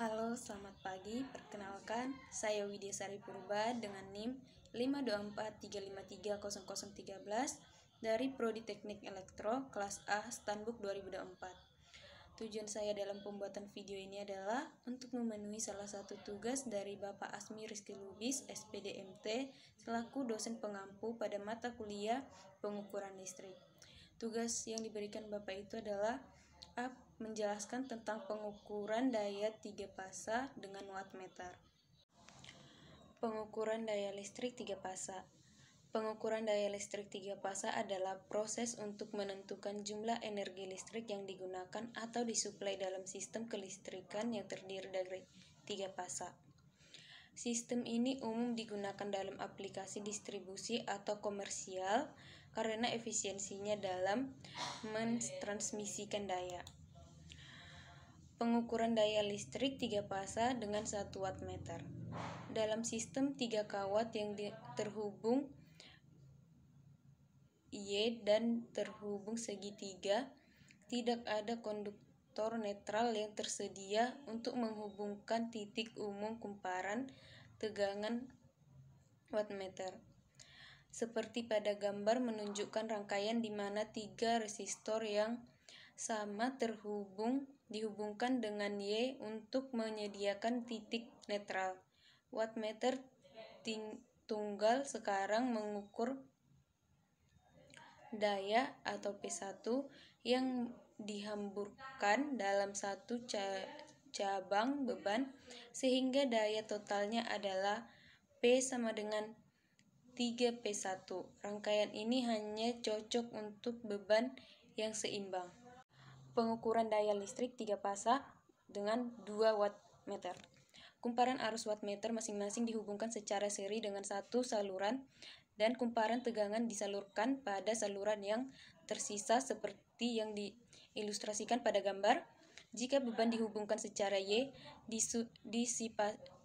Halo, selamat pagi. Perkenalkan, saya Widya Sari Purba dengan NIM 52435300013 dari Prodi Teknik Elektro kelas A Stanbook 2024. Tujuan saya dalam pembuatan video ini adalah untuk memenuhi salah satu tugas dari Bapak Asmi Rizky Lubis, SPD MT, selaku dosen pengampu pada mata kuliah pengukuran listrik. Tugas yang diberikan Bapak itu adalah menjelaskan tentang pengukuran daya 3 fasa dengan wattmeter. Pengukuran daya listrik 3 fasa. Pengukuran daya listrik 3 fasa adalah proses untuk menentukan jumlah energi listrik yang digunakan atau disuplai dalam sistem kelistrikan yang terdiri dari 3 fasa. Sistem ini umum digunakan dalam aplikasi distribusi atau komersial karena efisiensinya dalam mentransmisikan daya. Pengukuran daya listrik 3 fasa dengan 1 wattmeter. Dalam sistem 3 kawat yang terhubung Y dan terhubung segitiga, tidak ada konduktor netral yang tersedia untuk menghubungkan titik umum kumparan tegangan wattmeter. Seperti pada gambar menunjukkan rangkaian di mana 3 resistor yang sama dihubungkan dengan Y untuk menyediakan titik netral. Wattmeter tunggal sekarang mengukur daya atau P1 yang dihamburkan dalam satu cabang beban sehingga daya totalnya adalah P sama dengan 3P1. Rangkaian ini hanya cocok untuk beban yang seimbang. Pengukuran daya listrik 3 fasa dengan 2 wattmeter. Kumparan arus wattmeter masing-masing dihubungkan secara seri dengan satu saluran dan kumparan tegangan disalurkan pada saluran yang tersisa seperti yang diilustrasikan pada gambar. Jika beban dihubungkan secara Y,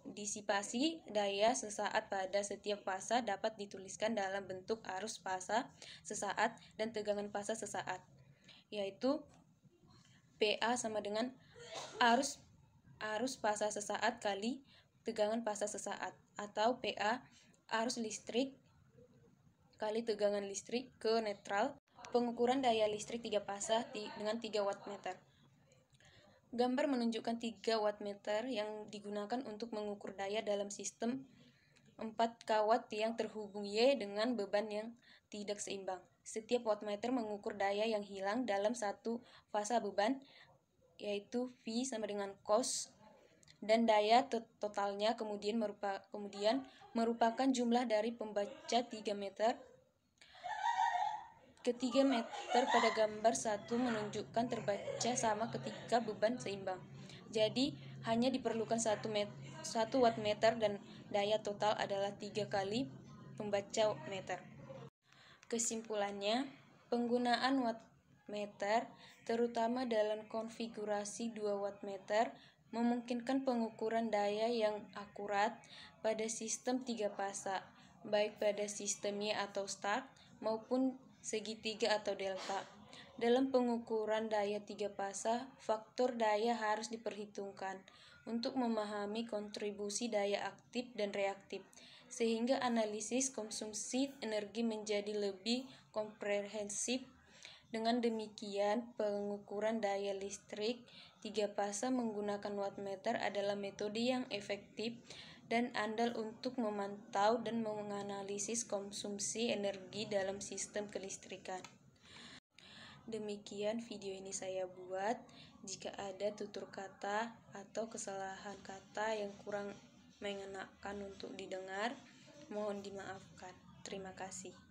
disipasi daya sesaat pada setiap fasa dapat dituliskan dalam bentuk arus fasa sesaat dan tegangan fasa sesaat, yaitu PA sama dengan arus fasa sesaat kali tegangan fasa sesaat, atau PA arus listrik kali tegangan listrik ke netral. Pengukuran daya listrik 3 fasa dengan 3 wattmeter. Gambar menunjukkan 3 wattmeter yang digunakan untuk mengukur daya dalam sistem 4 kawat yang terhubung Y dengan beban yang tidak seimbang. Setiap wattmeter mengukur daya yang hilang dalam satu fasa beban, yaitu V sama dengan cos, dan daya totalnya kemudian merupakan jumlah dari pembaca 3 meter. Ketiga meter pada gambar 1 menunjukkan terbaca sama ketika beban seimbang. Jadi hanya diperlukan 1 wattmeter dan daya total adalah 3 kali pembaca meter. Kesimpulannya, penggunaan wattmeter terutama dalam konfigurasi 2 wattmeter memungkinkan pengukuran daya yang akurat pada sistem 3 fasa, baik pada sistem Y atau start maupun segitiga atau delta. Dalam pengukuran daya 3 fasa, faktor daya harus diperhitungkan untuk memahami kontribusi daya aktif dan reaktif, sehingga analisis konsumsi energi menjadi lebih komprehensif. Dengan demikian, pengukuran daya listrik 3 fasa menggunakan wattmeter adalah metode yang efektif dan andal untuk memantau dan menganalisis konsumsi energi dalam sistem kelistrikan. Demikian video ini saya buat. Jika ada tutur kata atau kesalahan kata yang kurang mengenakan untuk didengar, mohon dimaafkan. Terima kasih.